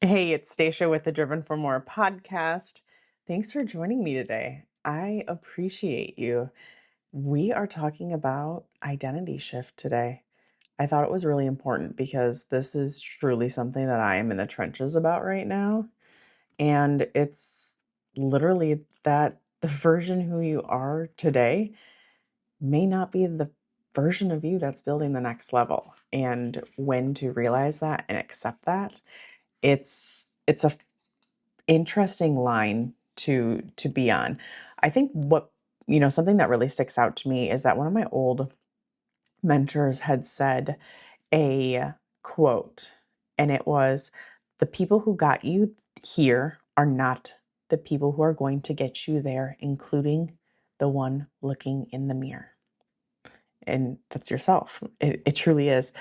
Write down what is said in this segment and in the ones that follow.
Hey, it's Stacia with the Driven for More podcast. Thanks for joining me today. I appreciate you. We are talking about identity shift today. I thought it was really important because this is truly something that I am in the trenches about right now. And it's literally that the version who you are today may not be the version of you that's building the next level. And when to realize that and accept that, it's a interesting line to be on. I think something that really sticks out to me is that one of my old mentors had said a quote, and it was, "The people who got you here are not the people who are going to get you there, including the one looking in the mirror." And that's yourself. It truly is.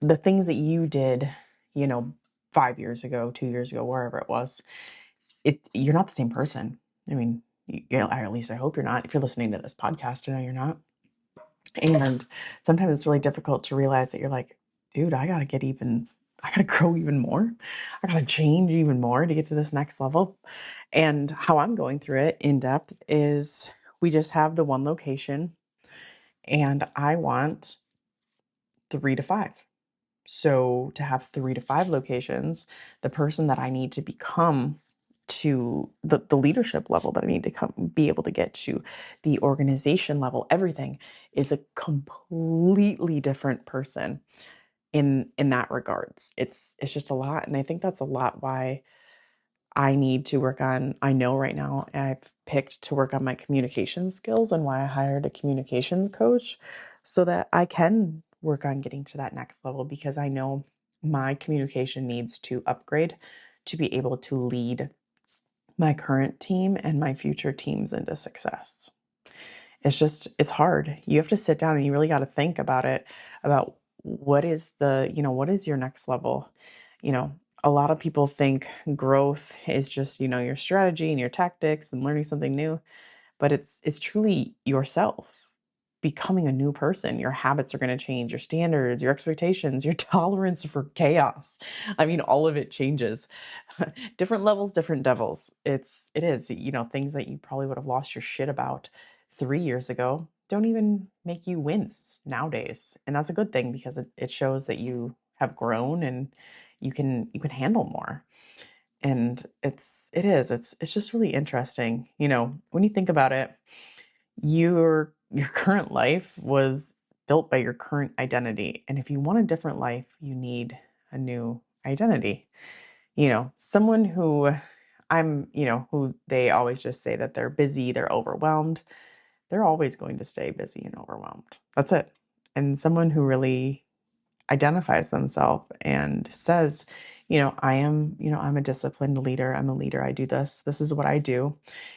The things that you did, you know, 5 years ago, 2 years ago, wherever it was, you're not the same person. I mean, at least I hope you're not. If you're listening to this podcast, I know you're not. And sometimes it's really difficult to realize that you're like, dude, I got to grow even more. I got to change even more to get to this next level. And how I'm going through it in depth is we just have the one location and I want 3 to 5. So to have 3 to 5 locations, the person that I need to become to the leadership level that I need to be able to get to, the organization level, everything is a completely different person in that regards. It's just a lot. And I think that's a lot why I need to work on, I know right now I've picked to work on my communication skills and why I hired a communications coach so that I can work on getting to that next level because I know my communication needs to upgrade to be able to lead my current team and my future teams into success. It's hard. You have to sit down and you really got to think about it, about what is your next level? You know, a lot of people think growth is just, your strategy and your tactics and learning something new, but it's truly yourself becoming a new person. Your habits are going to change, your standards, your expectations, your tolerance for chaos. I mean, all of it changes. Different levels, different devils. It is, things that you probably would have lost your shit about 3 years ago don't even make you wince nowadays. And that's a good thing because it shows that you have grown and you can handle more. And it's just really interesting. When you think about it, your current life was built by your current identity. And if you want a different life, you need a new identity. Someone who they always just say that they're busy, they're overwhelmed. They're always going to stay busy and overwhelmed. That's it. And someone who really identifies themselves and says, I'm a disciplined leader. I'm a leader. I do this. This is what I do.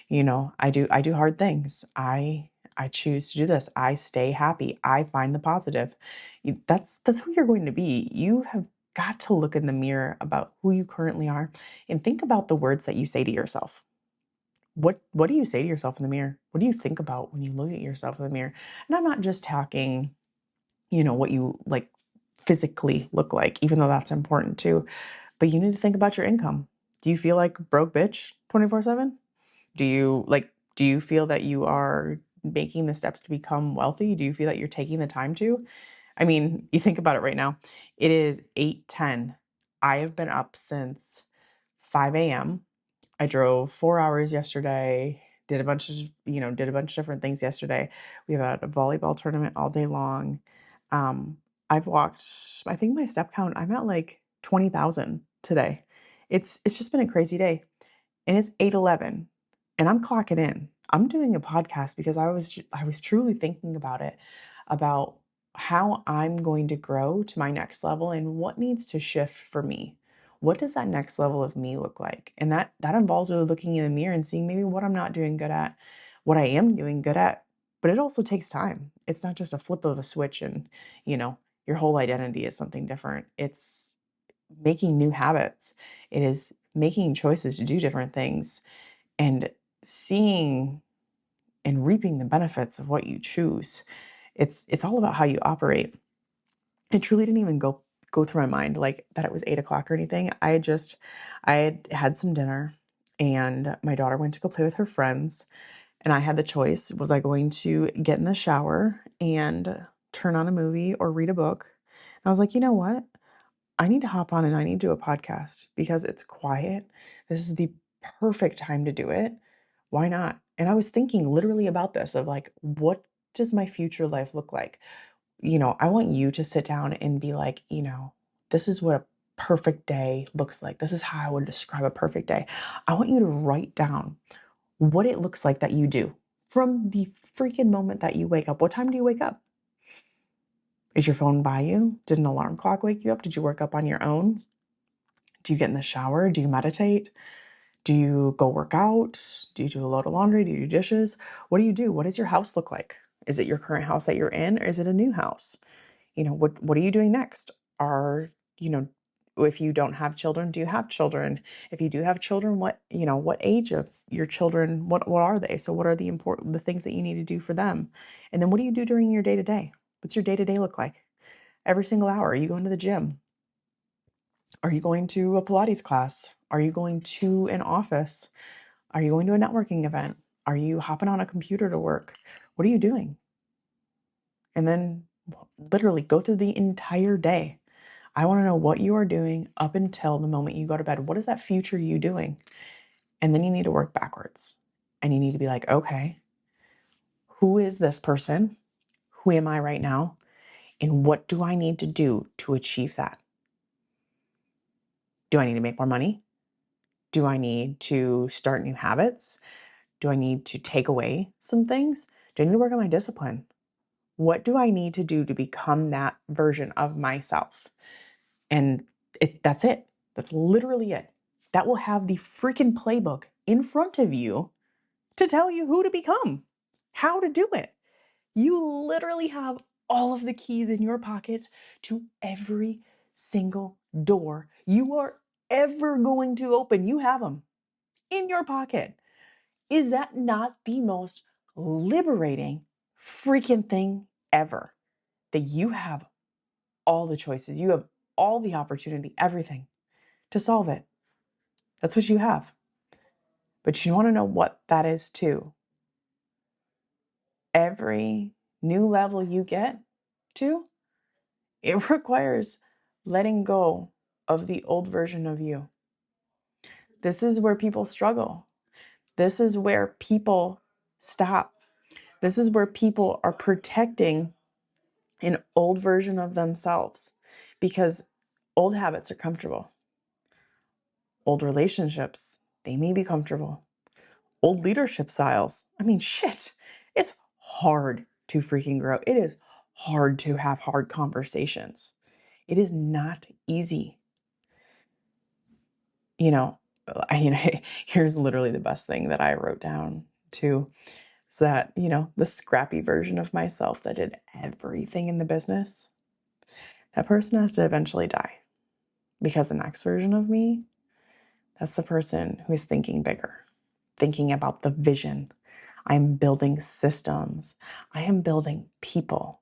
I do hard things. I choose to do this. I stay happy. I find the positive. That's who you're going to be. You have got to look in the mirror about who you currently are and think about the words that you say to yourself. What do you say to yourself in the mirror? What do you think about when you look at yourself in the mirror? And I'm not just talking, what you like physically look like, even though that's important too. But you need to think about your income. Do you feel like broke bitch 24/7? Do you feel that you are making the steps to become wealthy? Do you feel that you're taking the time to? I mean, you think about it right now. It is 8:10. I have been up since 5 a.m. I drove 4 hours yesterday, did a bunch of different things yesterday. We have a volleyball tournament all day long. Um, I've walked, I think my step count, I'm at like 20,000 today. It's just been a crazy day. And it's 8:11 and I'm clocking in. I'm doing a podcast because I was truly thinking about it, about how I'm going to grow to my next level and what needs to shift for me. What does that next level of me look like? And that involves really looking in the mirror and seeing maybe what I'm not doing good at, what I am doing good at. But it also takes time. It's not just a flip of a switch and, you know, your whole identity is something different. It's making new habits. It is making choices to do different things and seeing and reaping the benefits of what you choose. It's all about how you operate. It truly didn't even go through my mind like that it was 8 o'clock or anything. I had had some dinner and my daughter went to go play with her friends. And I had the choice. Was I going to get in the shower and turn on a movie or read a book? And I was like, you know what? I need to hop on and I need to do a podcast because it's quiet. This is the perfect time to do it. Why not? And I was thinking literally about this of like, what does my future life look like? I want you to sit down and be like, this is what a perfect day looks like. This is how I would describe a perfect day. I want you to write down what it looks like that you do from the freaking moment that you wake up. What time do you wake up? Is your phone by you? Did an alarm clock wake you up? Did you wake up on your own? Do you get in the shower? Do you meditate? Do you go work out? Do you do a load of laundry? Do you do dishes? What do you do? What does your house look like? Is it your current house that you're in, or is it a new house? What are you doing next? Are, you know, if you don't have children, do you have children? If you do have children, what age of your children, what are they? So what are the things that you need to do for them? And then what do you do during your day to day? What's your day to day look like? Every single hour, are you going to the gym? Are you going to a Pilates class? Are you going to an office? Are you going to a networking event? Are you hopping on a computer to work? What are you doing? And then literally go through the entire day. I want to know what you are doing up until the moment you go to bed. What is that future you doing? And then you need to work backwards. And you need to be like, okay, who is this person? Who am I right now? And what do I need to do to achieve that? Do I need to make more money? Do I need to start new habits? Do I need to take away some things? Do I need to work on my discipline? What do I need to do to become that version of myself? And that's it. That's literally it. That will have the freaking playbook in front of you to tell you who to become, how to do it. You literally have all of the keys in your pocket to every single door you are ever going to open. You have them in your pocket. Is that not the most liberating freaking thing ever? That you have all the choices, you have all the opportunity, everything to solve it. That's what you have. But you want to know what that is too. Every new level you get to, it requires letting go of the old version of you. This is where people struggle. This is where people stop. This is where people are protecting an old version of themselves because old habits are comfortable. Old relationships, they may be comfortable. Old leadership styles. I mean, shit, it's hard to freaking grow. It is hard to have hard conversations. It is not easy. You know, here's literally the best thing that I wrote down too. Is that, the scrappy version of myself that did everything in the business, that person has to eventually die. Because the next version of me, that's the person who is thinking bigger, thinking about the vision. I'm building systems. I am building people.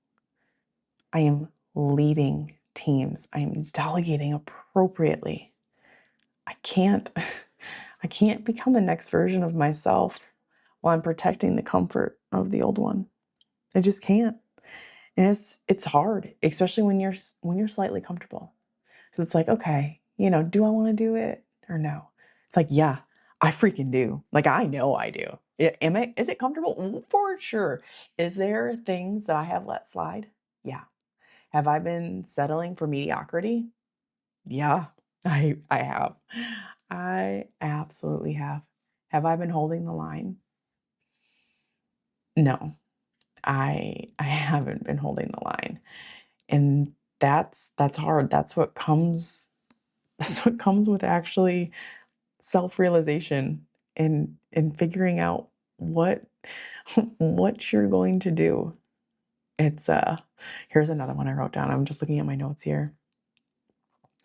I am leading teams. I am delegating appropriately. I can't become the next version of myself while I'm protecting the comfort of the old one. I just can't. And it's hard, especially when you're slightly comfortable. So it's like, okay, do I want to do it or no? It's like, yeah, I freaking do. Like, I know I do. Is it comfortable? For sure. Is there things that I have let slide? Yeah. Have I been settling for mediocrity? Yeah, I have. I absolutely have. Have I been holding the line? No, I haven't been holding the line. And that's hard. That's what comes with actually self-realization and figuring out what what you're going to do. It's here's another one I wrote down. I'm just looking at my notes here.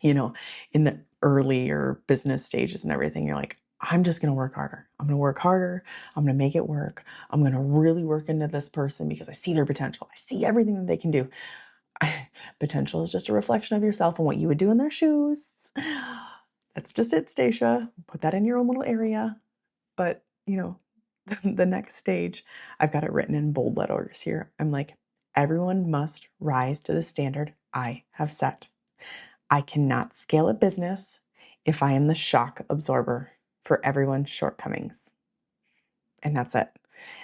In the earlier business stages and everything, you're like, I'm just going to work harder. I'm going to work harder. I'm going to make it work. I'm going to really work into this person because I see their potential. I see everything that they can do. Potential is just a reflection of yourself and what you would do in their shoes. That's just it, Stacia. Put that in your own little area. But, the next stage, I've got it written in bold letters here. I'm like, everyone must rise to the standard I have set. I cannot scale a business if I am the shock absorber for everyone's shortcomings. And that's it.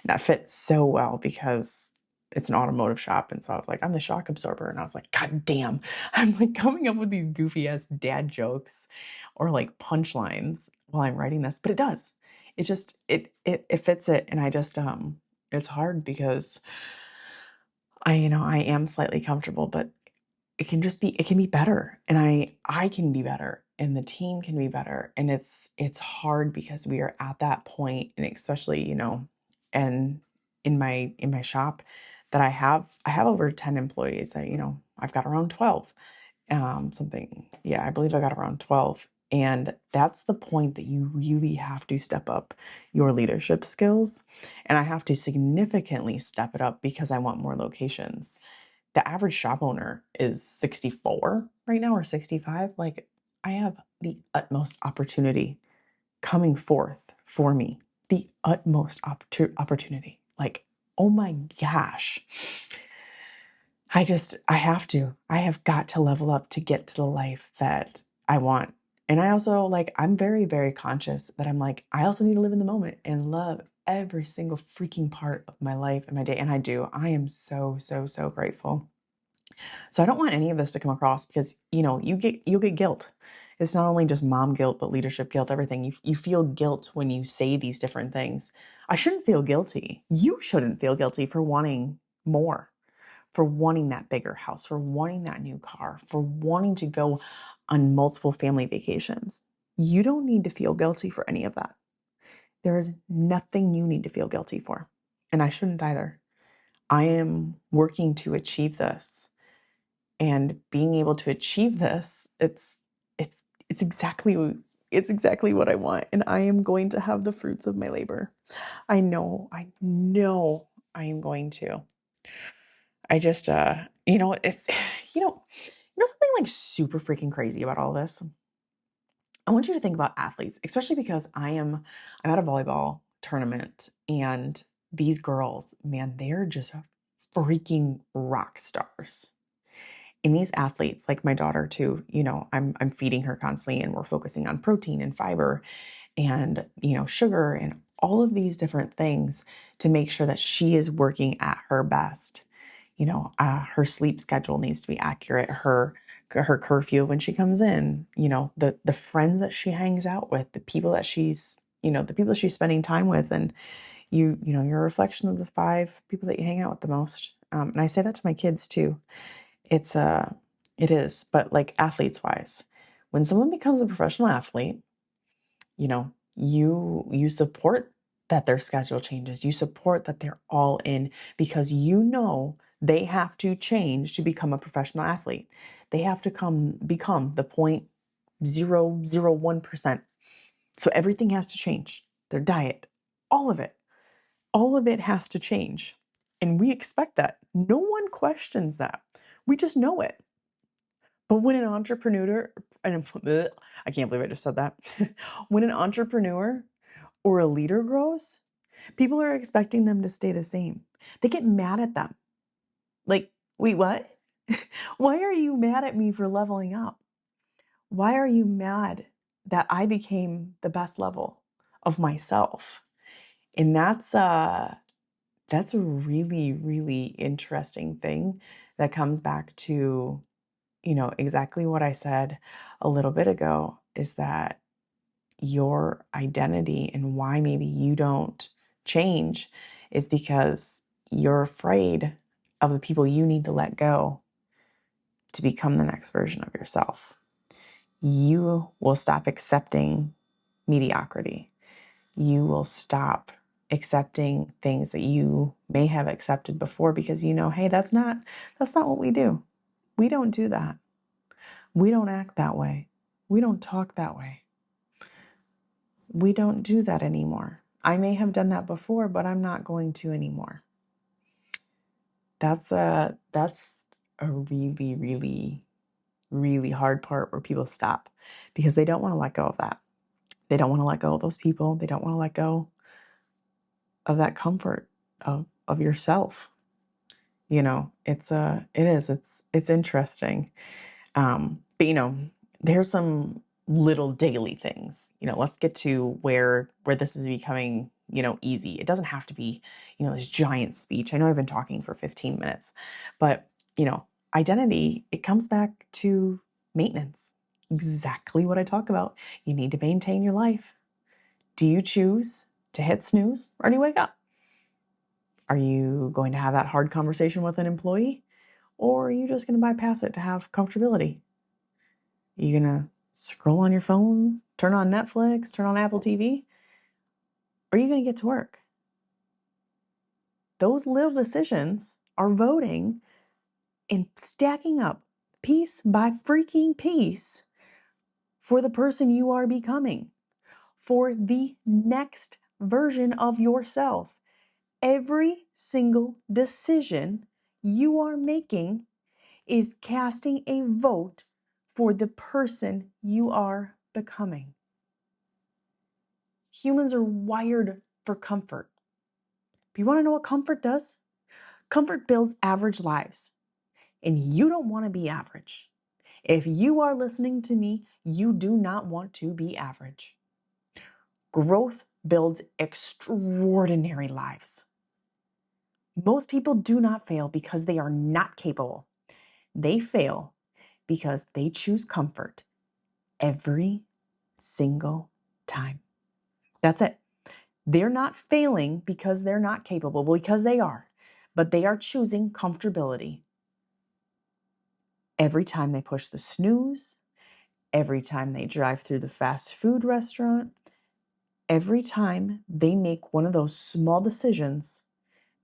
And that fits so well because it's an automotive shop. And so I was like, I'm the shock absorber. And I was like, God damn. I'm like coming up with these goofy ass dad jokes or like punchlines while I'm writing this. But it does. It's just it fits it. And I just it's hard because I am slightly comfortable, but it can be better. And I can be better and the team can be better. And it's hard because we are at that point, and especially, and in my shop that I have over 10 employees. I've got around 12. Something. Yeah, I believe I got around 12. And that's the point that you really have to step up your leadership skills. And I have to significantly step it up because I want more locations. The average shop owner is 64 right now or 65. Like, I have the utmost opportunity coming forth for me. The utmost opportunity. Like, oh my gosh. I have got to level up to get to the life that I want. And I also, like, I'm very, very conscious that I'm like, I also need to live in the moment and love every single freaking part of my life and my day. And I do. I am so, so, so grateful. So I don't want any of this to come across because, you'll get guilt. It's not only just mom guilt, but leadership guilt, everything. You feel guilt when you say these different things. I shouldn't feel guilty. You shouldn't feel guilty for wanting more, for wanting that bigger house, for wanting that new car, for wanting to go on multiple family vacations. You don't need to feel guilty for any of that. There is nothing you need to feel guilty for. And I shouldn't either. I am working to achieve this. And being able to achieve this, it's it's exactly it's exactly what I want. And I am going to have the fruits of my labor. I know I am going to. I just it's something like super freaking crazy about all this. I want you to think about athletes, especially because I'm at a volleyball tournament and these girls, man, they're just freaking rock stars. And these athletes, like my daughter too, I'm feeding her constantly and we're focusing on protein and fiber and, sugar and all of these different things to make sure that she is working at her best. Her sleep schedule needs to be accurate. Her curfew when she comes in, the friends that she hangs out with, the people that she's spending time with. And you're a reflection of the 5 people that you hang out with the most. And I say that to my kids too. It's it is, but like athletes wise, when someone becomes a professional athlete, you support that their schedule changes. You support that they're all in because they have to change to become a professional athlete. They have to become the 0.001%. So everything has to change. Their diet, all of it. All of it has to change. And we expect that. No one questions that. We just know it. But when an entrepreneur, and I can't believe I just said that. When an entrepreneur or a leader grows, people are expecting them to stay the same. They get mad at them. Like, wait, what? Why are you mad at me for leveling up? Why are you mad that I became the best level of myself? And that's a really, really interesting thing that comes back to exactly what I said a little bit ago, is that your identity and why maybe you don't change is because you're afraid of the people you need to let go to become the next version of yourself. You will stop accepting mediocrity. You will stop accepting things that you may have accepted before because hey, that's not what we do. We don't do that. We don't act that way. We don't talk that way. We don't do that anymore. I may have done that before, but I'm not going to anymore. That's a really, really, really hard part where people stop because they don't want to let go of that. They don't want to let go of those people. They don't want to let go of that comfort of yourself. It's interesting. But there's some little daily things. Let's get to where this is becoming, easy. It doesn't have to be, this giant speech. I know I've been talking for 15 minutes, but identity, it comes back to maintenance. Exactly what I talk about. You need to maintain your life. Do you choose to hit snooze or do you wake up? Are you going to have that hard conversation with an employee? Or are you just going to bypass it to have comfortability? Are you going to scroll on your phone, turn on Netflix, turn on Apple TV? Or are you going to get to work? Those little decisions are voting and stacking up piece by freaking piece for the person you are becoming, for the next version of yourself. Every single decision you are making is casting a vote for the person you are becoming. Humans are wired for comfort. But you want to know what comfort does? Comfort builds average lives, and you don't want to be average. If you are listening to me, you do not want to be average. Growth builds extraordinary lives. Most people do not fail because they are not capable. They fail because they choose comfort every single time. That's it. They're not failing because they're not capable, because they are, but they are choosing comfortability. Every time they push the snooze, every time they drive through the fast food restaurant, every time they make one of those small decisions,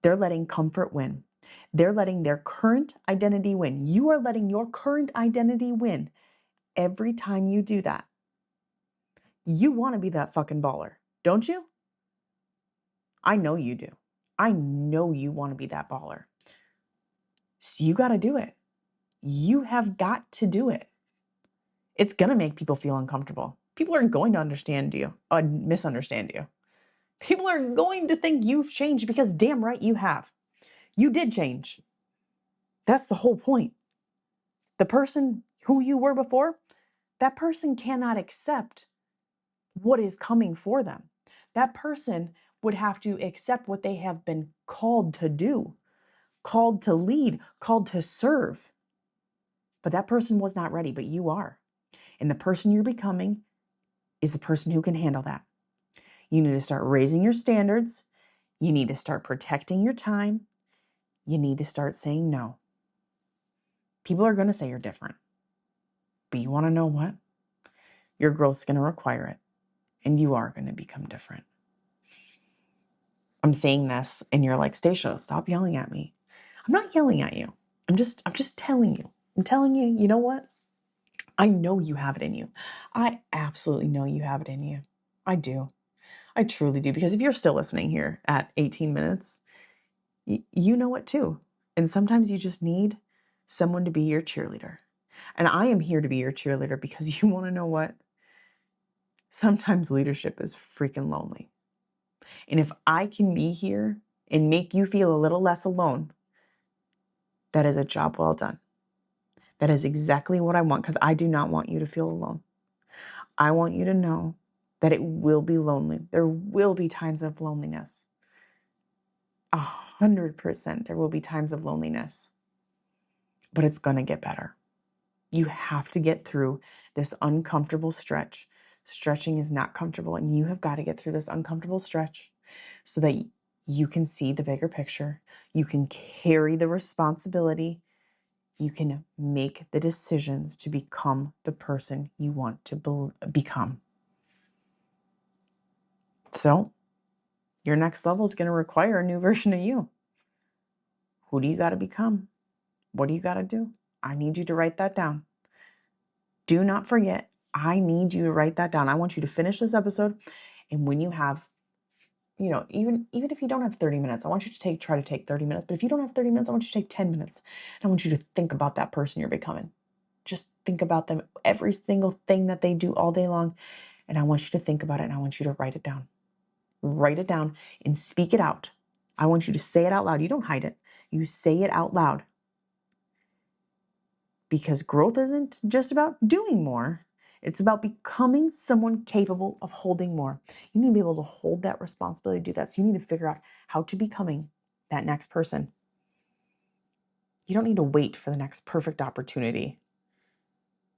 they're letting comfort win. They're letting their current identity win. You are letting your current identity win every time you do that. You want to be that fucking baller, don't you? I know you do. I know you want to be that baller. So you got to do it. You have got to do it. It's going to make people feel uncomfortable. People are going to misunderstand you. People are going to think you've changed because damn right you have. You did change. That's the whole point. The person who you were before, that person cannot accept what is coming for them. That person would have to accept what they have been called to do, called to lead, called to serve. But that person was not ready, but you are. And the person you're becoming is the person who can handle that. You need to start raising your standards. You need to start protecting your time. You need to start saying no. People are going to say you're different. But you want to know what? Your growth's going to require it. And you are going to become different. I'm saying this and you're like, Stacia, stop yelling at me. I'm not yelling at you. I'm just telling you. I'm telling you, you know what? I know you have it in you. I absolutely know you have it in you. I do. I truly do. Because if you're still listening here at 18 minutes, you know it too. And sometimes you just need someone to be your cheerleader. And I am here to be your cheerleader because you want to know what? Sometimes leadership is freaking lonely. And if I can be here and make you feel a little less alone, that is a job well done. That is exactly what I want because I do not want you to feel alone. I want you to know that it will be lonely. There will be times of loneliness. 100% there will be times of loneliness, but it's going to get better. You have to get through this uncomfortable stretch. Stretching is not comfortable, and you have got to get through this uncomfortable stretch so that you can see the bigger picture. You can carry the responsibility. You can make the decisions to become the person you want to become. So, your next level is going to require a new version of you. Who do you got to become? What do you got to do? I need you to write that down. Do not forget, I need you to write that down. I want you to finish this episode. And when you have even if you don't have 30 minutes, I want you to try to take 30 minutes. But if you don't have 30 minutes, I want you to take 10 minutes. And I want you to think about that person you're becoming. Just think about them, every single thing that they do all day long. And I want you to think about it, and I want you to write it down. Write it down and speak it out. I want you to say it out loud. You don't hide it. You say it out loud. Because growth isn't just about doing more. It's about becoming someone capable of holding more. You need to be able to hold that responsibility to do that. So you need to figure out how to becoming that next person. You don't need to wait for the next perfect opportunity.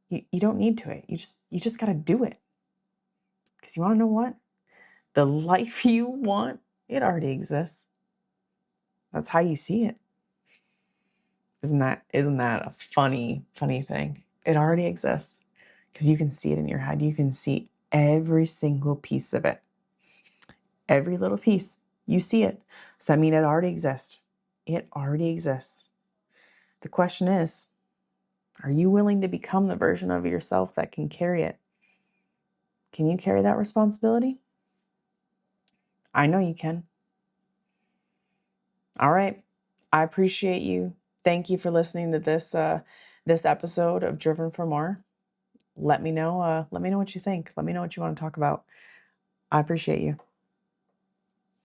You don't need to. You just got to do it. Because you want to know what? The life you want, it already exists. That's how you see it. Isn't that a funny thing? It already exists. Because you can see it in your head. You can see every single piece of it. Every little piece. You see it. Does that mean it already exists? It already exists. The question is, are you willing to become the version of yourself that can carry it? Can you carry that responsibility? I know you can. All right. I appreciate you. Thank you for listening to this episode of Driven for More. Let me know what you think. Let me know what you want to talk about. I appreciate you.